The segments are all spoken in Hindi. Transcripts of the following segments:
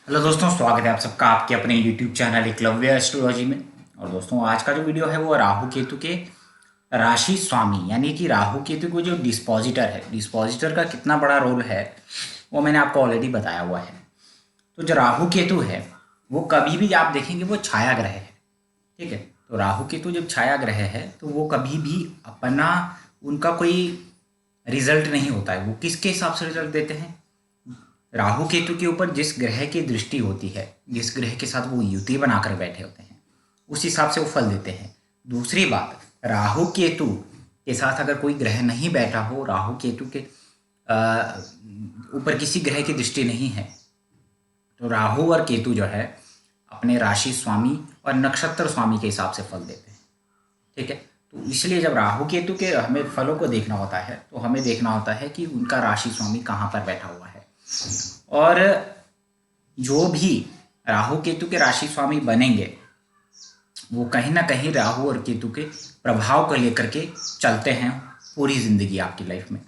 हेलो दोस्तों, स्वागत है आप सबका आपके अपने यूट्यूब चैनल एकलव्य एस्ट्रोलॉजी में। और दोस्तों, आज का जो वीडियो है वो राहु केतु के राशि स्वामी यानी कि राहु केतु को जो डिस्पोजिटर है, डिस्पोजिटर का कितना बड़ा रोल है वो मैंने आपको ऑलरेडी बताया हुआ है। तो जो राहु केतु है वो कभी भी आप देखेंगे वो छाया ग्रह है। ठीक है, तो राहु केतु जब छाया ग्रह है तो वो कभी भी अपना उनका कोई रिजल्ट नहीं होता है। वो किसके हिसाब से रिजल्ट देते हैं? राहु केतु के ऊपर जिस ग्रह की दृष्टि होती है, जिस ग्रह के साथ वो युति बनाकर बैठे होते हैं, उस हिसाब से वो फल देते हैं। दूसरी बात, राहु केतु के साथ अगर कोई ग्रह नहीं बैठा हो, राहु केतु के ऊपर किसी ग्रह की दृष्टि नहीं है, तो राहु और केतु जो है अपने राशि स्वामी और नक्षत्र स्वामी के हिसाब से फल देते हैं। ठीक है, तो इसलिए जब राहु केतु के हमें फलों को देखना होता है तो हमें देखना होता है कि उनका राशि स्वामी कहाँ पर बैठा हुआ है। और जो भी राहु केतु के राशि स्वामी बनेंगे वो कहीं ना कहीं राहु और केतु के प्रभाव को लेकर के चलते हैं पूरी जिंदगी आपकी लाइफ में।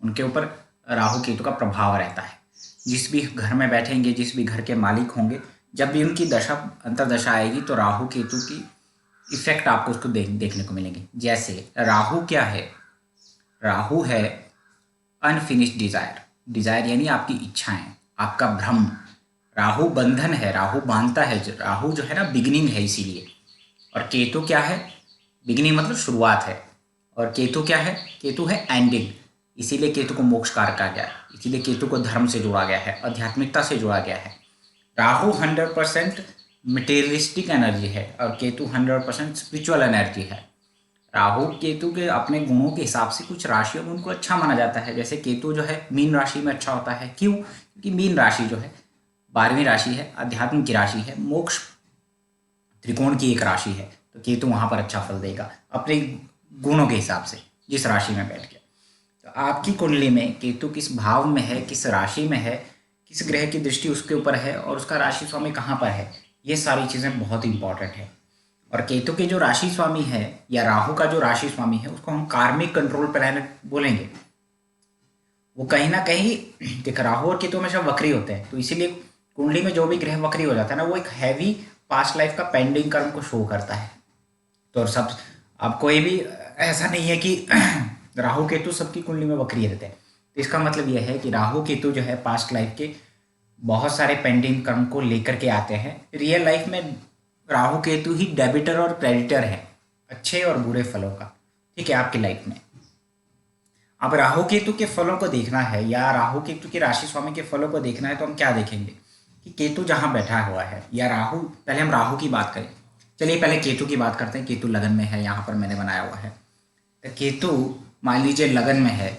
उनके ऊपर राहु केतु का प्रभाव रहता है। जिस भी घर में बैठेंगे, जिस भी घर के मालिक होंगे, जब भी उनकी दशा अंतर्दशा आएगी तो राहु केतु की इफेक्ट आपको उसको देखने को मिलेंगे। जैसे राहु क्या है? राहु है अनफिनिश्ड डिजायर। डिजायर यानी आपकी इच्छाएं, आपका भ्रम। राहु बंधन है, राहु बांधता है। राहु जो है ना बिगिनिंग है इसीलिए। और केतु क्या है? बिगिनिंग मतलब शुरुआत है। और केतु क्या है? केतु है एंडिंग। इसीलिए केतु को मोक्ष कारक कहा गया है। इसीलिए केतु को धर्म से जोड़ा गया है, आध्यात्मिकता से जोड़ा गया है। राहु 100% मटेरियलिस्टिक एनर्जी है और केतु 100% स्पिरिचुअल एनर्जी है। राहु केतु के अपने गुणों के हिसाब से कुछ राशियों में उनको अच्छा माना जाता है। जैसे केतु जो है मीन राशि में अच्छा होता है। क्यों? क्योंकि मीन राशि जो है 12वीं राशि है, अध्यात्म की राशि है, मोक्ष त्रिकोण की एक राशि है। तो केतु वहां पर अच्छा फल देगा अपने गुणों के हिसाब से, जिस राशि में बैठ गया। तो आपकी कुंडली में केतु किस भाव में है, किस राशि में है, किस ग्रह की दृष्टि उसके ऊपर है और उसका राशि स्वामी कहाँ पर है, ये सारी चीज़ें बहुत इंपॉर्टेंट है। और केतु के जो राशि स्वामी है या राहु का जो राशि स्वामी है उसको हम कार्मिक कंट्रोल प्लैनेट बोलेंगे। वो कहीं ना कहीं देख, राहु और केतु हमेशा वक्री होते हैं, तो इसीलिए कुंडली में जो भी ग्रह वक्री हो जाता है ना, वो एक हैवी पास्ट लाइफ का पेंडिंग कर्म को शो करता है। तो और सब, अब कोई भी ऐसा नहीं है कि राहु केतु सबकी कुंडली में वक्री रहते हैं। तो इसका मतलब यह है कि राहु केतु जो है पास्ट लाइफ के बहुत सारे पेंडिंग कर्म को लेकर के आते हैं। रियल लाइफ में राहु केतु ही डेबिटर और क्रेडिटर है अच्छे और बुरे फलों का। ठीक है, आपकी लाइफ में अब राहु केतु के फलों को देखना है या राहु केतु के राशि स्वामी के फलों को देखना है तो हम क्या देखेंगे कि केतु जहां बैठा हुआ है या राहु, पहले हम राहु की बात करें। चलिए पहले केतु की बात करते हैं। केतु लगन में है, यहाँ पर मैंने बनाया हुआ है। तो केतु मान लीजिए लगन में है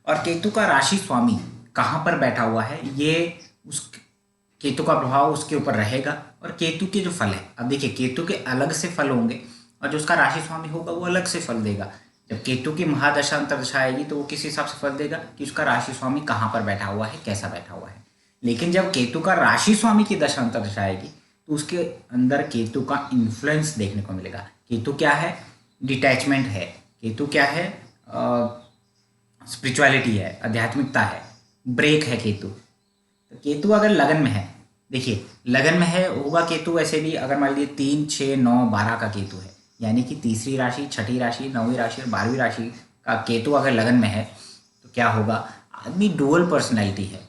और केतु का राशि स्वामी कहाँ पर बैठा हुआ है, ये उस केतु का प्रभाव उसके ऊपर रहेगा। और केतु के जो फल है, अब देखिए केतु के अलग से फल होंगे और जो उसका राशि स्वामी होगा वो अलग से फल देगा। जब केतु की महादशा अंतर्दशा आएगी तो वो किस हिसाब से फल देगा कि उसका राशि स्वामी कहाँ पर बैठा हुआ है, कैसा बैठा हुआ है। लेकिन जब केतु का राशि स्वामी की दशा अंतर्दशा आएगी तो उसके अंदर केतु का इन्फ्लुएंस देखने को मिलेगा। केतु क्या है? डिटैचमेंट है। केतु क्या है? स्पिरिचुअलिटी है, आध्यात्मिकता है, ब्रेक है केतु। तो केतु अगर लगन में है, देखिए लगन में है होगा केतु वैसे भी, अगर मान लीजिए 3, 6, 9, 12 का केतु है, यानी कि तीसरी राशि, छठी राशि, 9वीं राशि और 12वीं राशि का केतु अगर लगन में है तो क्या होगा? आदमी डुअल पर्सनैलिटी है,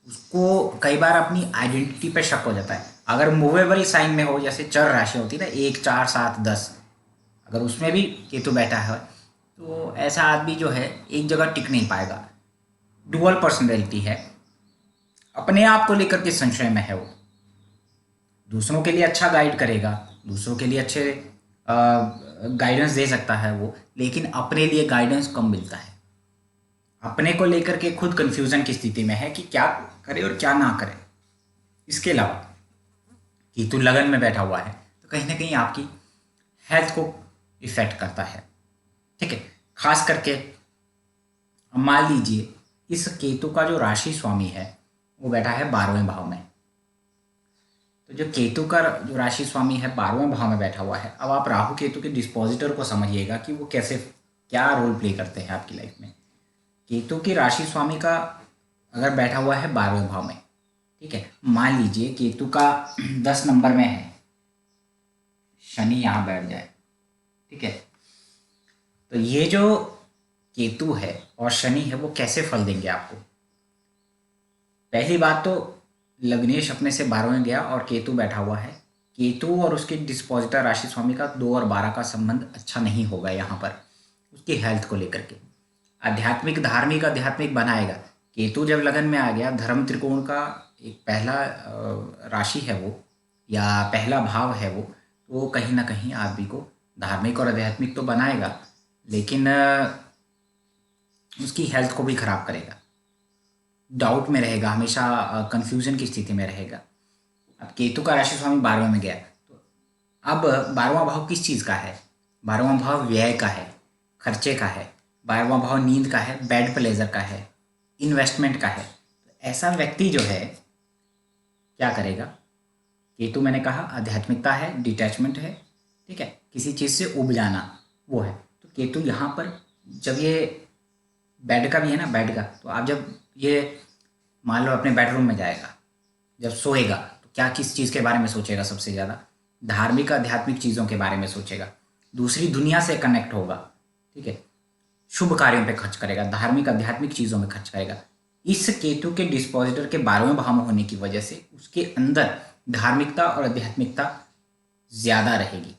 उसको कई बार अपनी आइडेंटिटी पे शक हो जाता है। अगर मूवेबल साइन में हो, जैसे चर राशि होती है ना, 1, 4, 7, 10, अगर उसमें भी केतु बैठा है तो ऐसा आदमी जो है एक जगह टिक नहीं पाएगा। डुअल पर्सनैलिटी है, अपने आप को लेकर के संशय में है वो। दूसरों के लिए अच्छा गाइड करेगा, दूसरों के लिए अच्छे गाइडेंस दे सकता है वो, लेकिन अपने लिए गाइडेंस कम मिलता है। अपने को लेकर के खुद कंफ्यूजन की स्थिति में है कि क्या करे और क्या ना करे। इसके अलावा केतु लगन में बैठा हुआ है तो कहीं ना कहीं आपकी हेल्थ को इफेक्ट करता है। ठीक है, खास करके मान लीजिए इस केतु का जो राशि स्वामी है वो बैठा है 12वें भाव में। तो जो केतु का जो राशि स्वामी है 12वें भाव में बैठा हुआ है, अब आप राहु केतु के डिस्पोजिटर को समझिएगा कि वो कैसे क्या रोल प्ले करते हैं आपकी लाइफ में। केतु की राशि स्वामी का अगर बैठा हुआ है 12वें भाव में, ठीक है, मान लीजिए केतु का 10 नंबर में है, शनि यहाँ बैठ जाए, ठीक है, तो ये जो केतु है और शनि है वो कैसे फल देंगे आपको। पहली बात तो लग्नेश अपने से 12वें में गया और केतु बैठा हुआ है। केतु और उसके डिस्पोजिटर राशि स्वामी का 2 और 12 का संबंध अच्छा नहीं होगा यहाँ पर, उसकी हेल्थ को लेकर के। आध्यात्मिक धार्मिक आध्यात्मिक बनाएगा। केतु जब लगन में आ गया, धर्म त्रिकोण का एक पहला राशि है वो, या पहला भाव है वो, तो वो कहीं ना कहीं आदमी को धार्मिक और आध्यात्मिक तो बनाएगा, लेकिन उसकी हेल्थ को भी खराब करेगा, डाउट में रहेगा, हमेशा कंफ्यूजन की स्थिति में रहेगा। अब केतु का राशि स्वामी 12वें में गया, तो अब 12वां भाव किस चीज़ का है? 12वां भाव व्यय का है, खर्चे का है। 12वां भाव नींद का है, बेड प्लेजर का है, इन्वेस्टमेंट का है। तो ऐसा व्यक्ति जो है क्या करेगा? केतु मैंने कहा आध्यात्मिकता है, डिटैचमेंट है, ठीक है, किसी चीज़ से उब जाना वो है। तो केतु यहाँ पर जब ये बेड का भी है ना, बेड का, तो आप जब ये मान लो अपने बेडरूम में जाएगा, जब सोएगा तो क्या किस चीज़ के बारे में सोचेगा? सबसे ज़्यादा धार्मिक आध्यात्मिक चीज़ों के बारे में सोचेगा, दूसरी दुनिया से कनेक्ट होगा, ठीक है, शुभ कार्यों पे खर्च करेगा, धार्मिक आध्यात्मिक चीज़ों में खर्च करेगा। इस केतु के डिस्पोजिटर के 12वें भाव में होने की वजह से उसके अंदर धार्मिकता और आध्यात्मिकता ज़्यादा रहेगी।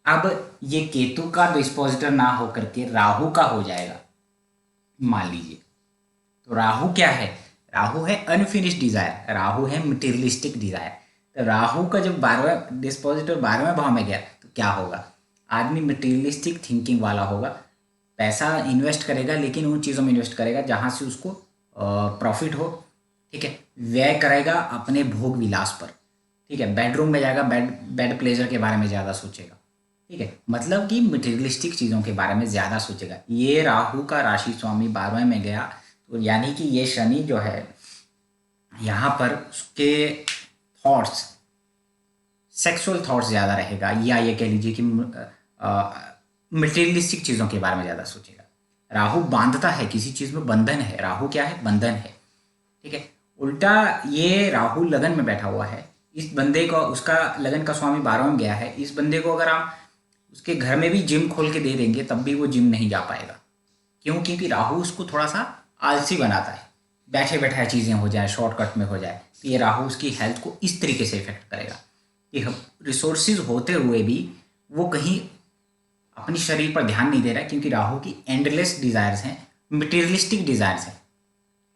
अब ये केतु का डिस्पोजिटर ना होकर के राहु का हो जाएगा मान लीजिए, तो राहु क्या है? राहु है अनफिनिश्ड डिजायर, राहु है मटेरियलिस्टिक डिजायर। तो राहु का जब 12वां डिस्पोजिटर 12वें भाव में गया तो क्या होगा? आदमी मटेरियलिस्टिक थिंकिंग वाला होगा, पैसा इन्वेस्ट करेगा लेकिन उन चीज़ों में इन्वेस्ट करेगा जहाँ से उसको प्रॉफिट हो, ठीक है, व्यय करेगा अपने भोग विलास पर, ठीक है, बेडरूम में जाएगा, बेड प्लेजर के बारे में ज़्यादा सोचेगा, ठीक है, मतलब कि मटेरियलिस्टिक चीज़ों के बारे में ज़्यादा सोचेगा। ये राहु का राशि स्वामी 12वें में गया, तो यानी कि ये शनि जो है यहाँ पर उसके थॉट्स, सेक्सुअल थॉट्स ज़्यादा रहेगा, या ये कह लीजिए कि मटेरियलिस्टिक चीज़ों के बारे में ज़्यादा सोचेगा। राहु बांधता है, किसी चीज़ में बंधन है, राहु क्या है? बंधन है, ठीक है। उल्टा ये राहु लगन में बैठा हुआ है, इस बंदे को, उसका लगन का स्वामी 12वें में गया है, इस बंदे को अगर आप उसके घर में भी जिम खोल के दे देंगे तब भी वो जिम नहीं जा पाएगा। क्यों? क्योंकि राहु उसको थोड़ा सा आलसी बनाता है, बैठे बैठाए चीज़ें हो जाए, शॉर्टकट में हो जाए, तो ये राहु उसकी हेल्थ को इस तरीके से इफेक्ट करेगा कि रिसोर्सेज होते हुए भी वो कहीं अपनी शरीर पर ध्यान नहीं दे रहा है, क्योंकि राहु की एंडलेस डिज़ायर्स हैं, मटेरियलिस्टिक डिज़ायर्स हैं।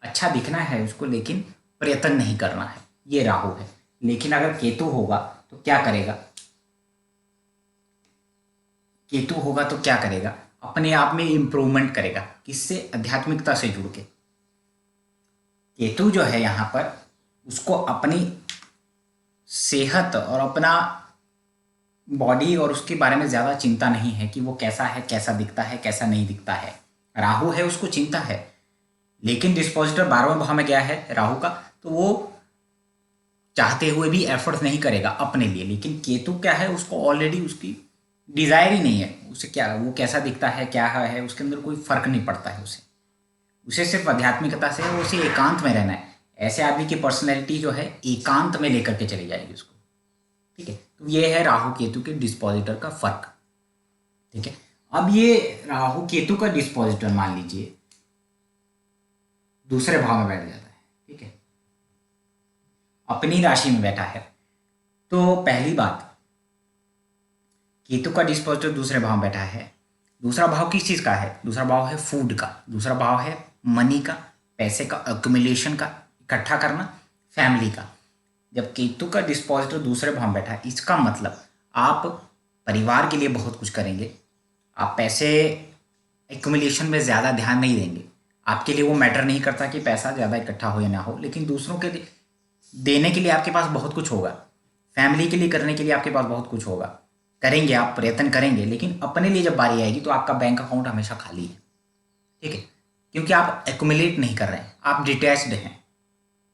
अच्छा दिखना है उसको लेकिन प्रयत्न नहीं करना है, ये राहु है। लेकिन अगर केतु होगा तो क्या करेगा? केतु होगा तो क्या करेगा? अपने आप में इम्प्रूवमेंट करेगा, किससे? आध्यात्मिकता से जुड़ के। केतु जो है यहाँ पर उसको अपनी सेहत और अपना बॉडी और उसके बारे में ज़्यादा चिंता नहीं है कि वो कैसा है, कैसा दिखता है, कैसा नहीं दिखता है। राहु है, उसको चिंता है, लेकिन डिस्पोजिटर 12वें भाव में गया है राहु का, तो वो चाहते हुए भी एफर्ट नहीं करेगा अपने लिए। लेकिन केतु क्या है? उसको ऑलरेडी उसकी डिज़ायर ही नहीं है, उसे क्या, वो कैसा दिखता है, क्या है, उसके अंदर कोई फर्क नहीं पड़ता है उसे सिर्फ आध्यात्मिकता से है, उसे एकांत में रहना है। ऐसे आदमी की पर्सनैलिटी जो है एकांत में लेकर के चली जाएगी उसको, ठीक है। तो ये है राहु केतु के डिस्पोजिटर का फर्क, ठीक है। अब ये राहु केतु का डिस्पोजिटर मान लीजिए दूसरे भाव में बैठ जाता है, ठीक है, अपनी राशि में बैठा है, तो पहली बात, केतु का डिस्पोजिटर दूसरे भाव में बैठा है। दूसरा भाव किस चीज़ का है? दूसरा भाव है फूड का, दूसरा भाव है मनी का, पैसे का, अक्यूमुलेशन का, इकट्ठा करना, फैमिली का। जब केतु का डिस्पोजिटर दूसरे भाव में बैठा है, इसका मतलब आप परिवार के लिए बहुत कुछ करेंगे, आप पैसे एक्यूमुलेशन में ज़्यादा ध्यान नहीं देंगे, आपके लिए वो मैटर नहीं करता कि पैसा ज़्यादा इकट्ठा हो या ना हो, लेकिन दूसरों के लिए देने के लिए आपके पास बहुत कुछ होगा, फैमिली के लिए करने के लिए आपके पास बहुत कुछ होगा, करेंगे, आप प्रयत्न करेंगे, लेकिन अपने लिए जब बारी आएगी तो आपका बैंक अकाउंट हमेशा खाली है, ठीक है, क्योंकि आप एक्यूमुलेट नहीं कर रहे हैं, आप डिटैच्ड हैं।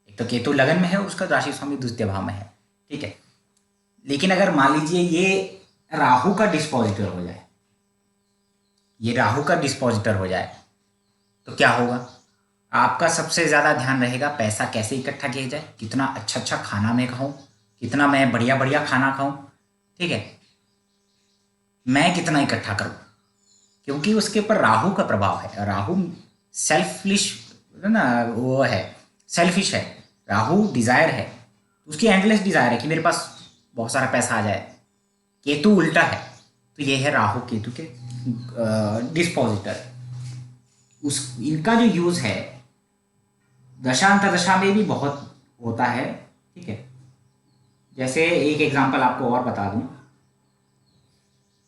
एक तो केतु लगन में है, उसका राशि स्वामी द्वितीय भाव में है, ठीक है। लेकिन अगर मान लीजिए ये राहु का डिस्पोजिटर हो जाए, ये राहु का डिस्पोजिटर हो जाए, तो क्या होगा? आपका सबसे ज़्यादा ध्यान रहेगा पैसा कैसे इकट्ठा किया जाए, कितना अच्छा अच्छा खाना मैं खाऊं, कितना मैं बढ़िया बढ़िया खाना खाऊं, ठीक है, मैं कितना इकट्ठा करूं, क्योंकि उसके ऊपर राहु का प्रभाव है। राहु सेल्फिश है ना, वो है, सेल्फिश है। राहु डिजायर है, उसकी एंडलेस डिजायर है कि मेरे पास बहुत सारा पैसा आ जाए। केतु उल्टा है, तो ये है राहु केतु के डिस्पोजिटर। उस इनका जो यूज है दशांतर दशा में भी बहुत होता है, ठीक है। जैसे एक एग्जांपल आपको और बता दूं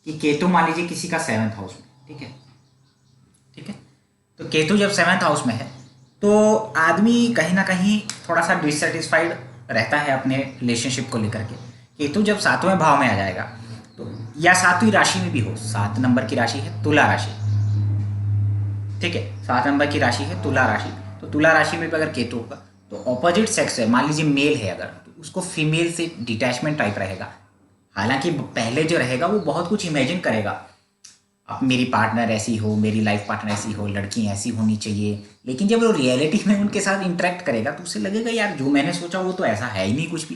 कि केतु मान लीजिए किसी का 7th हाउस में, ठीक है, ठीक है। तो केतु जब 7th हाउस में है तो आदमी कहीं ना कहीं थोड़ा सा डिससेटिस्फाइड रहता है अपने रिलेशनशिप को लेकर के। केतु जब 7वें भाव में आ जाएगा तो, या 7वीं राशि में भी हो, 7 नंबर की राशि है तुला राशि, ठीक है, 7 नंबर की राशि है तुला राशि। तो तुला राशि में भी अगर केतु होगा तो ऑपोजिट सेक्स है, मान लीजिए मेल है अगर, तो उसको फीमेल से डिटैचमेंट टाइप रहेगा। हालांकि पहले जो रहेगा वो बहुत कुछ इमेजिन करेगा, अब मेरी पार्टनर ऐसी हो, मेरी लाइफ पार्टनर ऐसी हो, लड़की ऐसी होनी चाहिए, लेकिन जब वो रियलिटी में उनके साथ इंटरेक्ट करेगा तो उसे लगेगा यार जो मैंने सोचा वो तो ऐसा है ही नहीं कुछ भी।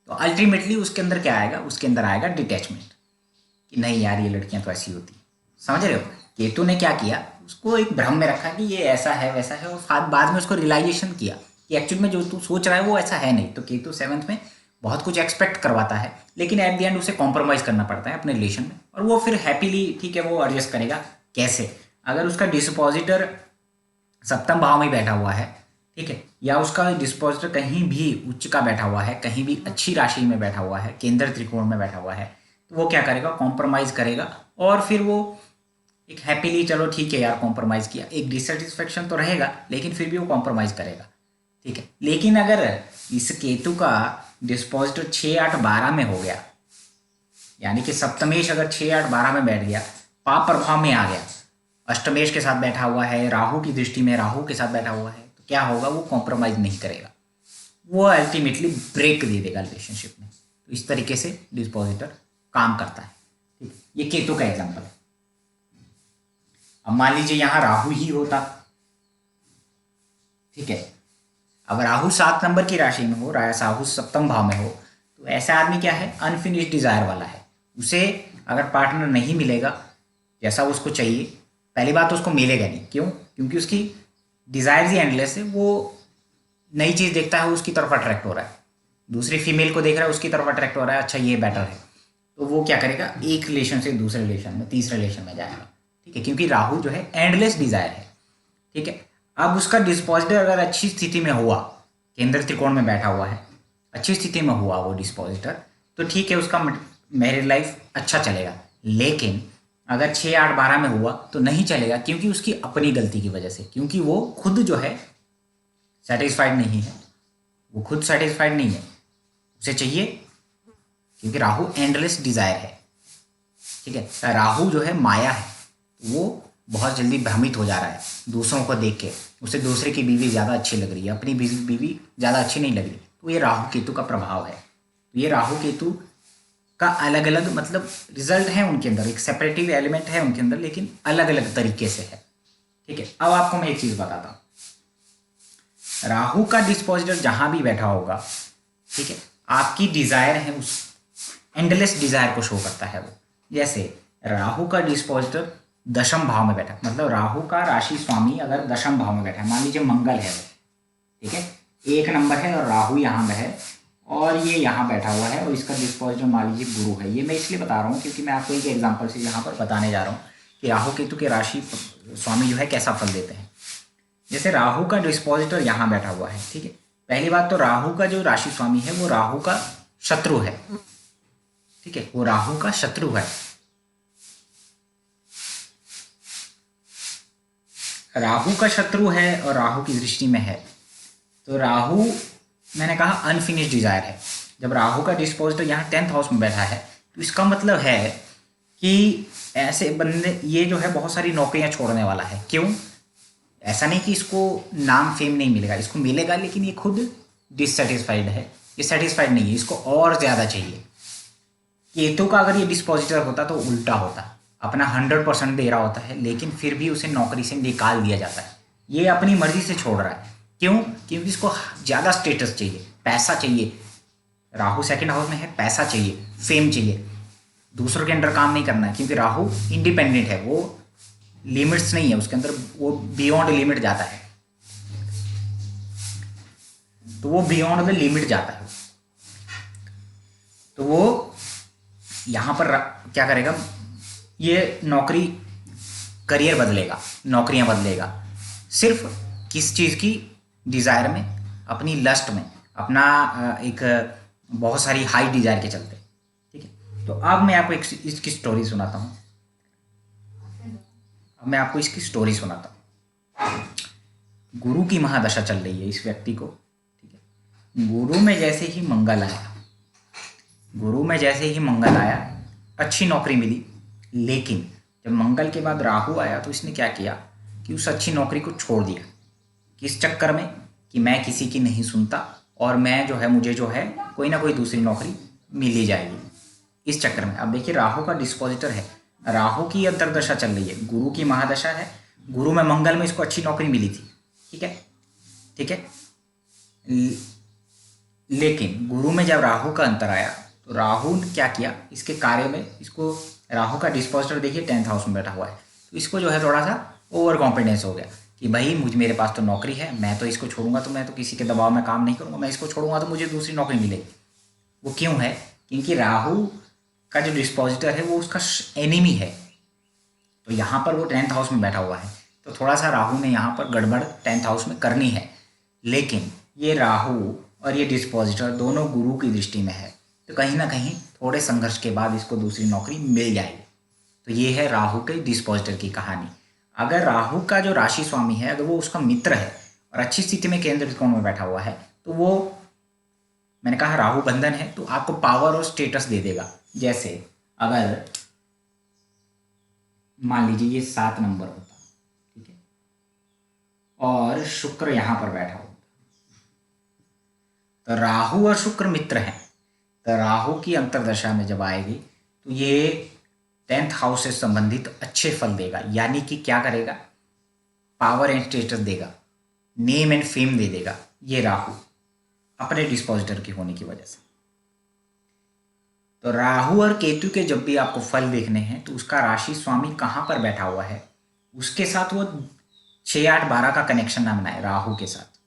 तो अल्टीमेटली उसके अंदर क्या आएगा, उसके अंदर आएगा डिटैचमेंट, कि नहीं यार ये लड़कियां तो ऐसी होती, समझ रहे हो। केतु ने क्या किया, उसको एक भ्रम में रखा कि ये ऐसा है वैसा है, और बाद में उसको रियलाइजेशन किया कि एक्चुअल में जो तू सोच रहा है वो ऐसा है नहीं। तो केतु 7th में बहुत कुछ एक्सपेक्ट करवाता है, लेकिन एट द एंड उसे कॉम्प्रोमाइज़ करना पड़ता है अपने रिलेशन में, और वो फिर हैप्पीली, ठीक है, वो एडजस्ट करेगा। कैसे, अगर उसका डिस्पोजिटर 7th भाव में बैठा हुआ है, ठीक है, या उसका डिस्पोजिटर कहीं भी उच्च का बैठा हुआ है, कहीं भी अच्छी राशि में बैठा हुआ है, केंद्र त्रिकोण में बैठा हुआ है, तो वो क्या करेगा, कॉम्प्रोमाइज़ करेगा। और फिर वो एक हैप्पीली, चलो ठीक है यार कॉम्प्रोमाइज़ किया, एक डिससेटिस्फेक्शन तो रहेगा लेकिन फिर भी वो कॉम्प्रोमाइज़ करेगा, ठीक है। लेकिन अगर इस केतु का डिस्पोजिटर 6, 8, 12 में हो गया, यानी कि सप्तमेश अगर 6, 8, 12 में बैठ गया, पाप प्रभाव में आ गया, अष्टमेश के साथ बैठा हुआ है, राहु की दृष्टि में राहु के साथ बैठा हुआ है, तो क्या होगा, वो कॉम्प्रोमाइज़ नहीं करेगा, वो अल्टीमेटली ब्रेक दे देगा रिलेशनशिप में। तो इस तरीके से डिस्पोजिटर काम करता है, ठीक है। ये केतु का एग्जाम्पल है। अब मान लीजिए यहाँ राहु ही होता, ठीक है, अब राहु 7 नंबर की राशि में हो, राहु 7th भाव में हो, तो ऐसा आदमी क्या है, अनफिनिश्ड डिजायर वाला है। उसे अगर पार्टनर नहीं मिलेगा जैसा उसको चाहिए, पहली बात तो उसको मिलेगा नहीं, क्यों, क्योंकि उसकी डिजायर ही एंडलेस है। वो नई चीज़ देखता है उसकी तरफ अट्रैक्ट हो रहा है, दूसरी फीमेल को देख रहा है उसकी तरफ अट्रैक्ट हो रहा है, अच्छा ये बेटर है, तो वो क्या करेगा, एक रिलेशन से दूसरे रिलेशन में, तीसरे रिलेशन में जाएगा, ठीक है, क्योंकि राहु जो है एंडलेस डिजायर है, ठीक है। अब उसका डिस्पोजिटर अगर अच्छी स्थिति में हुआ, केंद्र त्रिकोण में बैठा हुआ है, अच्छी स्थिति में हुआ वो डिस्पोजिटर, तो ठीक है, उसका मैरिड लाइफ अच्छा चलेगा। लेकिन अगर 6, 8, 12 में हुआ तो नहीं चलेगा, क्योंकि उसकी अपनी गलती की वजह से, क्योंकि वो खुद जो है सेटिस्फाइड नहीं है, वो खुद सेटिस्फाइड नहीं है, उसे चाहिए, क्योंकि राहु एंडलेस डिजायर है, ठीक है। राहु जो है माया है, वो बहुत जल्दी भ्रमित हो जा रहा है दूसरों को देख के, उसे दूसरे की बीवी ज़्यादा अच्छी लग रही है, अपनी बीवी ज़्यादा अच्छी नहीं लग रही, तो ये राहु केतु का प्रभाव है। तो ये राहु केतु का अलग अलग मतलब रिजल्ट है उनके अंदर, एक सेपरेटिव एलिमेंट है उनके अंदर, लेकिन अलग अलग तरीके से है, ठीक है। अब आपको मैं एक चीज़ बताता हूँ, राहु का डिस्पोजिटर जहाँ भी बैठा होगा, ठीक है, आपकी डिज़ायर है उस एंडलेस डिज़ायर को शो करता है वो। जैसे राहु का डिस्पोजिटर 10th भाव में बैठा, मतलब राहु का राशि स्वामी अगर 10th भाव में बैठा है, मान लीजिए मंगल है वो, ठीक है, 1 नंबर है और राहु यहाँ में है, और ये यहाँ बैठा हुआ है, और इसका डिस्पोजिटर मान लीजिए गुरु है। ये मैं इसलिए बता रहा हूँ क्योंकि मैं आपको एक एग्जाम्पल से यहाँ पर बताने जा रहा हूँ कि राहु केतु के राशि स्वामी जो है कैसा फल देते हैं। जैसे राहु का डिस्पोजिटर यहाँ बैठा हुआ है, ठीक है, पहली बात तो राहु का जो राशि स्वामी है वो राहु का शत्रु है, ठीक है, वो राहु का शत्रु है। राहु का शत्रु है और राहु की दृष्टि में है, तो राहु मैंने कहा अनफिनिश्ड डिजायर है। जब राहु का डिस्पोजिटर यहाँ 10th हाउस में बैठा है तो इसका मतलब है कि ऐसे बंदे, ये जो है बहुत सारी नौकरियां छोड़ने वाला है। क्यों, ऐसा नहीं कि इसको नाम फेम नहीं मिलेगा, इसको मिलेगा, लेकिन ये खुद डिससेटिस्फाइड है, ये सेटिस्फाइड नहीं है, इसको और ज़्यादा चाहिए। केतु का अगर ये डिस्पोजिटर होता तो उल्टा होता, अपना 100% दे रहा होता है, लेकिन फिर भी उसे नौकरी से निकाल दिया जाता है, ये अपनी मर्जी से छोड़ रहा है। क्यों? क्योंकि इसको ज़्यादा स्टेटस चाहिए, पैसा चाहिए। राहु सेकंड हाउस में है, पैसा चाहिए, फेम चाहिए, दूसरों के अंडर काम नहीं करना है, क्योंकि राहु इंडिपेंडेंट है, वो लिमिट्स नहीं है उसके अंदर, वो बियॉन्ड लिमिट जाता है, तो वो बियॉन्ड द लिमिट जाता है। तो वो यहाँ पर क्या करेगा, ये नौकरी, करियर बदलेगा, नौकरियां बदलेगा, सिर्फ किस चीज़ की डिज़ायर में, अपनी लस्ट में, अपना एक बहुत सारी हाई डिज़ायर के चलते। ठीक है, तो अब मैं आपको इसकी स्टोरी सुनाता हूँ। अब मैं आपको इसकी स्टोरी सुनाता हूँ। गुरु की महादशा चल रही है इस व्यक्ति को। ठीक है, गुरु में जैसे ही मंगल आया, गुरु में जैसे ही मंगल आया, अच्छी नौकरी मिली। लेकिन जब मंगल के बाद राहु आया तो इसने क्या किया कि उस अच्छी नौकरी को छोड़ दिया। किस चक्कर में? कि मैं किसी की नहीं सुनता और मैं जो है, मुझे जो है कोई ना कोई दूसरी नौकरी मिल ही जाएगी, इस चक्कर में। अब देखिए, राहु का डिस्पोजिटर है, राहु की अंतर्दशा चल रही है, गुरु की महादशा है, गुरु में मंगल में इसको अच्छी नौकरी मिली थी। ठीक है, ठीक है। लेकिन गुरु में जब राहु का अंतर आया तो राहु ने क्या किया, इसके कार्य में, इसको राहु का डिस्पोजिटर देखिए 10th हाउस में बैठा हुआ है, तो इसको जो है थोड़ा सा ओवर कॉन्फिडेंस हो गया कि भाई मेरे पास तो नौकरी है, मैं तो इसको छोड़ूंगा तो मैं तो किसी के दबाव में काम नहीं करूंगा, मैं इसको छोड़ूंगा तो मुझे दूसरी नौकरी मिलेगी। वो क्यों है? क्योंकि राहु का जो डिस्पोजिटर है वो उसका एनिमी है, तो यहाँ पर वो 10th हाउस में बैठा हुआ है, तो थोड़ा सा राहु ने यहाँ पर गड़बड़ 10th हाउस में करनी है। लेकिन ये राहु और ये डिस्पोजिटर दोनों गुरु की दृष्टि में है, तो कहीं ना कहीं थोड़े संघर्ष के बाद इसको दूसरी नौकरी मिल जाएगी। तो ये है राहु के डिस्पोजिटर की कहानी। अगर राहु का जो राशि स्वामी है, अगर वो उसका मित्र है और अच्छी स्थिति में केंद्र त्रिकोण में बैठा हुआ है, तो वो, मैंने कहा राहु बंधन है, तो आपको पावर और स्टेटस दे देगा। जैसे अगर मान लीजिए ये 7 नंबर होता, ठीक है, और शुक्र यहां पर बैठा होता, तो राहु और शुक्र मित्र हैं, तो राहु की अंतर्दशा में जब आएगी तो ये 10th हाउस से संबंधित अच्छे फल देगा। यानी कि क्या करेगा, पावर एंड स्टेटस देगा, नेम एंड फेम दे देगा, ये राहु अपने डिस्पोजिटर की होने की वजह से। तो राहु और केतु के जब भी आपको फल देखने हैं तो उसका राशि स्वामी कहाँ पर बैठा हुआ है, उसके साथ वो 6, 8, 12 का कनेक्शन ना बनाए। राहु के साथ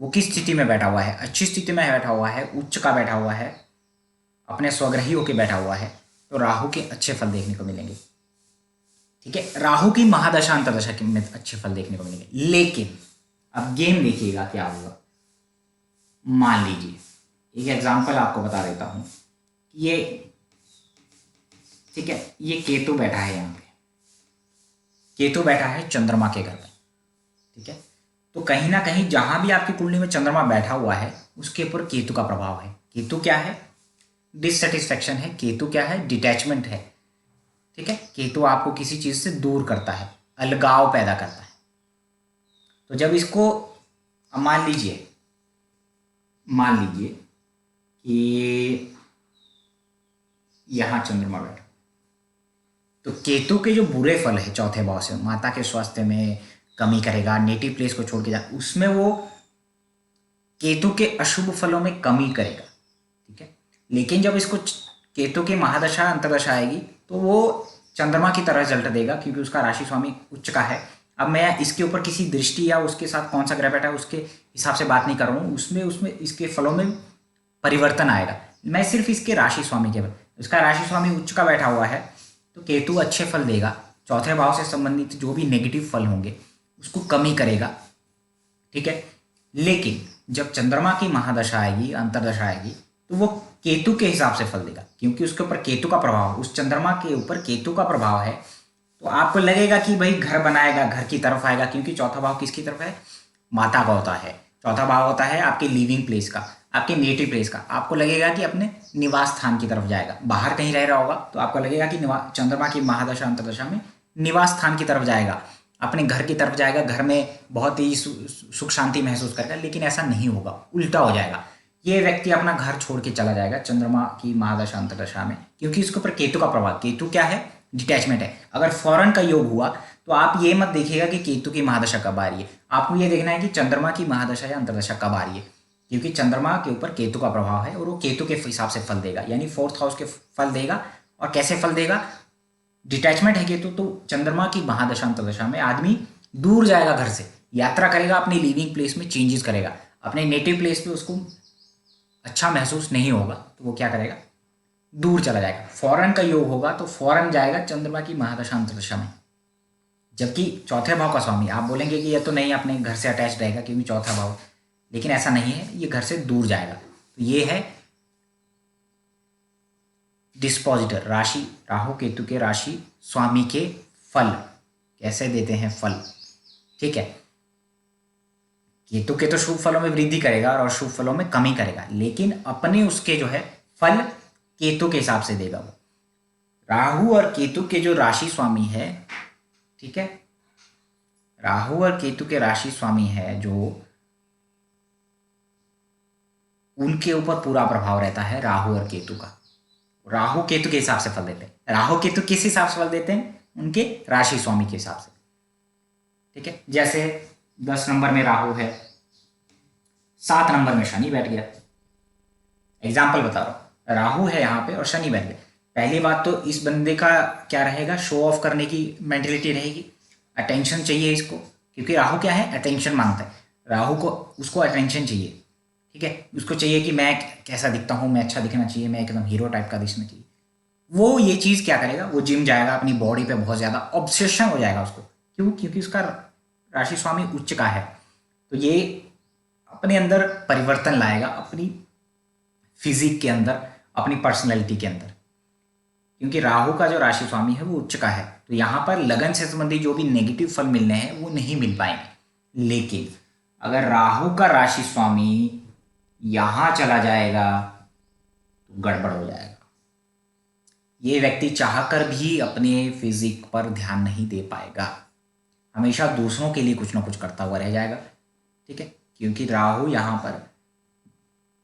वो किस स्थिति में बैठा हुआ है, अच्छी स्थिति में बैठा हुआ है, उच्च का बैठा हुआ है, अपने स्वग्रही होकर बैठा हुआ है, तो राहु के अच्छे फल देखने को मिलेंगे। ठीक है, राहु की महादशा अंतर्दशा के में अच्छे फल देखने को मिलेंगे। लेकिन अब गेम देखिएगा क्या होगा। मान लीजिए एक एग्जांपल आपको बता देता हूं, ये, ठीक है, ये केतु बैठा है, यहाँ पे केतु बैठा है चंद्रमा के घर में। ठीक है, तो कहीं ना कहीं जहां भी आपकी कुंडली में चंद्रमा बैठा हुआ है उसके ऊपर केतु का प्रभाव है। केतु क्या है? डिससेटिस्फैक्शन है। केतु क्या है? डिटैचमेंट है। ठीक है, केतु आपको किसी चीज से दूर करता है, अलगाव पैदा करता है। तो जब इसको, मान लीजिए कि यहां चंद्रमा बैठा, तो केतु के जो बुरे फल है चौथे भाव से, माता के स्वास्थ्य में कमी करेगा, नेटिव प्लेस को छोड़ के जा, उसमें वो केतु के अशुभ फलों में कमी करेगा। ठीक है, लेकिन जब इसको केतु की महादशा अंतर्दशा आएगी तो वो चंद्रमा की तरह रिजल्ट देगा, क्योंकि उसका राशि स्वामी उच्च का है। अब मैं इसके ऊपर किसी दृष्टि या उसके साथ कौन सा ग्रह बैठा है उसके हिसाब से बात नहीं कर रहा हूँ, उसमें इसके फलों में परिवर्तन आएगा। मैं सिर्फ इसके राशि स्वामी के, उसका राशि स्वामी उच्च का बैठा हुआ है तो केतु अच्छे फल देगा, चौथे भाव से संबंधित जो भी नेगेटिव फल होंगे उसको कमी करेगा। ठीक है, लेकिन जब चंद्रमा की महादशा आएगी, अंतर्दशा आएगी, तो वो केतु के हिसाब से फल देगा, क्योंकि उसके ऊपर केतु का प्रभाव, उस चंद्रमा के ऊपर केतु का प्रभाव है। तो आपको लगेगा कि भाई घर बनाएगा, घर की तरफ आएगा, क्योंकि चौथा भाव किसकी तरफ है? माता का होता है। चौथा भाव होता है आपके लिविंग प्लेस का, आपके नेटिव प्लेस का। आपको लगेगा कि अपने निवास स्थान की तरफ जाएगा, बाहर कहीं रह रहा होगा तो आपको लगेगा कि चंद्रमा की महादशा अंतर्दशा में निवास स्थान की तरफ जाएगा, अपने घर की तरफ जाएगा, घर में बहुत ही सुख शांति महसूस करेगा। लेकिन ऐसा नहीं होगा, उल्टा हो जाएगा। ये व्यक्ति अपना घर छोड़ के चला जाएगा चंद्रमा की महादशा अंतर्दशा में, क्योंकि इसके ऊपर केतु का प्रभाव। केतु क्या है? डिटैचमेंट है। अगर फॉरेन का योग हुआ तो आप ये मत देखिएगा कि केतु की महादशा कब आ रही है, आपको ये देखना है कि चंद्रमा की महादशा या अंतर्दशा कब आ रही है, क्योंकि चंद्रमा के ऊपर केतु का प्रभाव है और वो केतु के हिसाब से फल देगा, यानी 4th हाउस के फल देगा। और कैसे फल देगा, डिटैचमेंट है केतु, तो चंद्रमा की महादशा अंतर्दशा में आदमी दूर जाएगा, घर से यात्रा करेगा, अपनी लिविंग प्लेस में चेंजेस करेगा, अपने नेटिव प्लेस पे उसको अच्छा महसूस नहीं होगा, तो वो क्या करेगा, दूर चला जाएगा। फॉरेन का योग होगा तो फॉरेन जाएगा चंद्रमा की महादशा अंतर्दशा में। जबकि चौथे भाव का स्वामी, आप बोलेंगे कि ये तो नहीं अपने घर से अटैच रहेगा क्योंकि चौथा भाव, लेकिन ऐसा नहीं है, ये घर से दूर जाएगा। तो ये है डिस्पोजिटर, राशि राहु केतु के राशि स्वामी के फल कैसे देते हैं फल, ठीक है। केतु के तो शुभ फलों में वृद्धि करेगा और शुभ फलों में कमी करेगा, लेकिन अपने उसके जो है फल केतु के हिसाब से देगा वो। राहु और केतु के जो राशि स्वामी है, ठीक है, राहु और केतु के राशि स्वामी है जो, उनके ऊपर पूरा प्रभाव रहता है राहु और केतु का। राहु केतु के हिसाब से फल देते हैं। राहु केतु किस हिसाब से फल देते हैं, उनके राशि स्वामी के हिसाब से, ठीक है। जैसे 10 नंबर में राहु है, 7 नंबर में शनि बैठ गया, एग्जाम्पल बता रहा हूं, राहु है यहाँ पे और शनि बैठ गया। पहली बात तो इस बंदे का क्या रहेगा, शो ऑफ करने की मेंटेलिटी रहेगी, अटेंशन चाहिए इसको, क्योंकि राहु क्या है, अटेंशन मांगता है। राहु को, उसको अटेंशन चाहिए, ठीक है, उसको चाहिए कि मैं कैसा दिखता हूँ, मैं अच्छा दिखना चाहिए, मैं एकदम हीरो टाइप का दिखना चाहिए। वो ये चीज़ क्या करेगा, वो जिम जाएगा, अपनी बॉडी पे बहुत ज़्यादा ऑब्सेशन हो जाएगा उसको, क्यों, क्योंकि उसका राशि स्वामी उच्च का है। तो ये अपने अंदर परिवर्तन लाएगा, अपनी फिजिक के अंदर, अपनी पर्सनैलिटी के अंदर, क्योंकि राहु का जो राशि स्वामी है वो उच्च का है। तो यहाँ पर लगन से संबंधित जो भी नेगेटिव फल मिलने हैं वो नहीं मिल पाएंगे। लेकिन अगर राहु का राशि स्वामी यहाँ चला जाएगा तो गड़बड़ हो जाएगा। ये व्यक्ति चाहकर भी अपने फिजिक पर ध्यान नहीं दे पाएगा, हमेशा दूसरों के लिए कुछ ना कुछ करता हुआ रह जाएगा, ठीक है, क्योंकि राहु यहाँ पर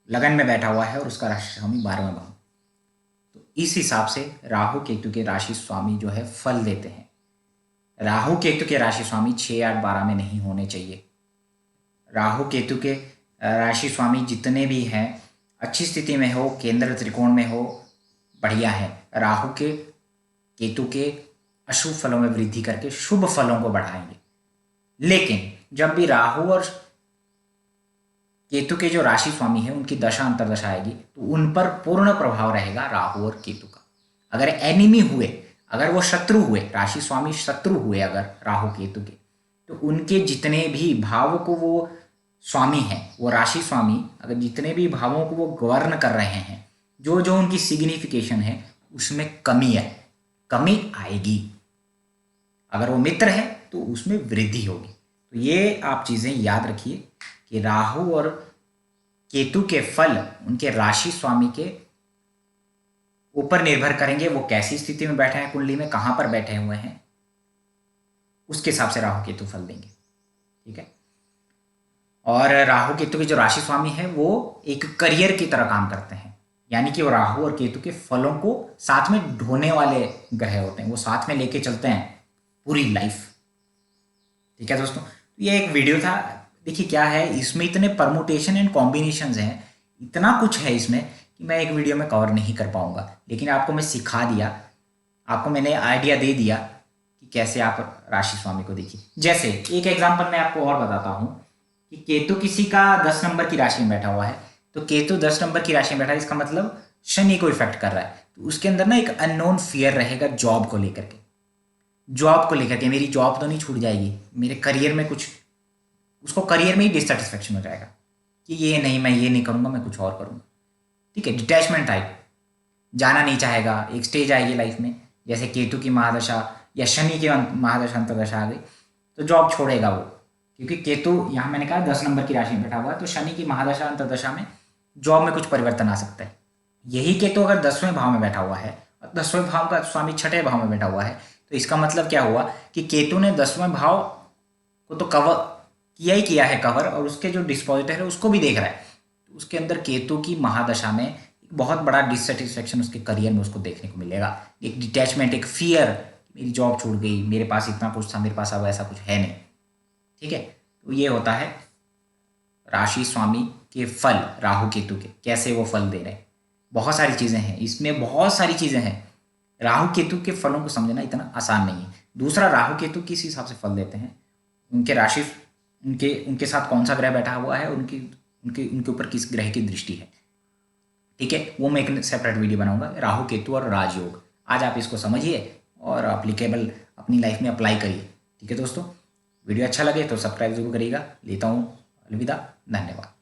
लगन में बैठा हुआ है और उसका राशि स्वामी 12वें भाव। तो इस हिसाब से राहु केतु के राशि स्वामी जो है फल देते हैं। राहु केतु के राशि स्वामी 6, 8, 12 में नहीं होने चाहिए। राहु केतु के राशि स्वामी जितने भी हैं अच्छी स्थिति में हो, केंद्र त्रिकोण में हो, बढ़िया है। राहु के केतु के अशुभ फलों में वृद्धि करके शुभ फलों को बढ़ाएंगे। लेकिन जब भी राहु और केतु के जो राशि स्वामी है उनकी दशा अंतर्दशा आएगी तो उन पर पूर्ण प्रभाव रहेगा राहु और केतु का। अगर एनिमी हुए, अगर वो शत्रु हुए, राशि स्वामी शत्रु हुए अगर राहु केतु के, तो उनके जितने भी भाव को वो स्वामी है, वो राशि स्वामी अगर जितने भी भावों को वो गवर्न कर रहे हैं, जो जो उनकी सिग्निफिकेशन है उसमें कमी है, कमी आएगी। अगर वो मित्र है तो उसमें वृद्धि होगी। तो ये आप चीज़ें याद रखिए कि राहु और केतु के फल उनके राशि स्वामी के ऊपर निर्भर करेंगे, वो कैसी स्थिति में बैठे हैं कुंडली में, कहाँ पर बैठे हुए हैं, उसके हिसाब से राहु केतु फल देंगे, ठीक है। और राहु केतु के जो राशि स्वामी है वो एक करियर की तरह काम करते हैं, यानी कि वो राहु और केतु के फलों को साथ में ढोने वाले ग्रह होते हैं, वो साथ में लेके चलते हैं पूरी लाइफ, ठीक है दोस्तों। ये एक वीडियो था, देखिए क्या है इसमें, इतने परमुटेशन एंड कॉम्बिनेशंस हैं, इतना कुछ है इसमें कि मैं एक वीडियो में कवर नहीं कर पाऊंगा, लेकिन आपको मैं सिखा दिया, आपको मैंने आइडिया दे दिया कि कैसे आप राशि स्वामी को देखिए। जैसे एक एग्जांपल मैं आपको और बताता हूँ कि केतु किसी का 10 नंबर की राशि में बैठा हुआ है, तो केतु 10 नंबर की राशि में बैठा है, इसका मतलब शनि को इफेक्ट कर रहा है, तो उसके अंदर ना एक अननोन फियर रहेगा जॉब को लेकर के, जॉब को लेकर के, मेरी जॉब तो नहीं छूट जाएगी, मेरे करियर में कुछ, उसको करियर में ही डिससेटिस्फेक्शन हो जाएगा कि ये नहीं, मैं ये नहीं करूँगा, मैं कुछ और करूँगा, ठीक है। डिटैचमेंट टाइप, जाना नहीं चाहेगा। एक स्टेज आएगी लाइफ में, जैसे केतु की महादशा या शनि की महादशा अंतर्दशा आ गई तो जॉब छोड़ेगा वो, क्योंकि केतु यहाँ मैंने कहा 10 नंबर की राशि में बैठा हुआ है, तो शनि की महादशा अंतर्दशा में जॉब में कुछ परिवर्तन आ सकता है। यही केतु अगर 10वें भाव में बैठा हुआ है और 10वें भाव का स्वामी 6ठे भाव में बैठा हुआ है, तो इसका मतलब क्या हुआ कि केतु ने 10वें भाव को तो कवर किया ही किया है कवर, और उसके जो डिस्पोजिटर है उसको भी देख रहा है, तो उसके अंदर केतु की महादशा में एक बहुत बड़ा डिससेटिस्फेक्शन उसके करियर में उसको देखने को मिलेगा, एक डिटैचमेंट, एक फियर, मेरी जॉब छूट गई, मेरे पास इतना कुछ था, मेरे पास अब ऐसा कुछ है नहीं। ठीक है, तो ये होता है राशि स्वामी के फल राहु केतु के, कैसे वो फल दे रहे हैं। बहुत सारी चीज़ें हैं इसमें, बहुत सारी चीज़ें हैं। राहु केतु के फलों को समझना इतना आसान नहीं है। दूसरा, राहु केतु किस हिसाब से फल देते हैं, उनके राशि, उनके उनके साथ कौन सा ग्रह बैठा हुआ है, उनकी उनके उनके ऊपर किस ग्रह की दृष्टि है। ठीक है, वो मैं एक सेपरेट वीडियो बनाऊंगा, राहु केतु और राजयोग। आज आप इसको समझिए और अप्लीकेबल अपनी लाइफ में अप्लाई करिए। ठीक है दोस्तों, वीडियो अच्छा लगे तो सब्सक्राइब जरूर करिएगा। लेता हूँ अलविदा, धन्यवाद।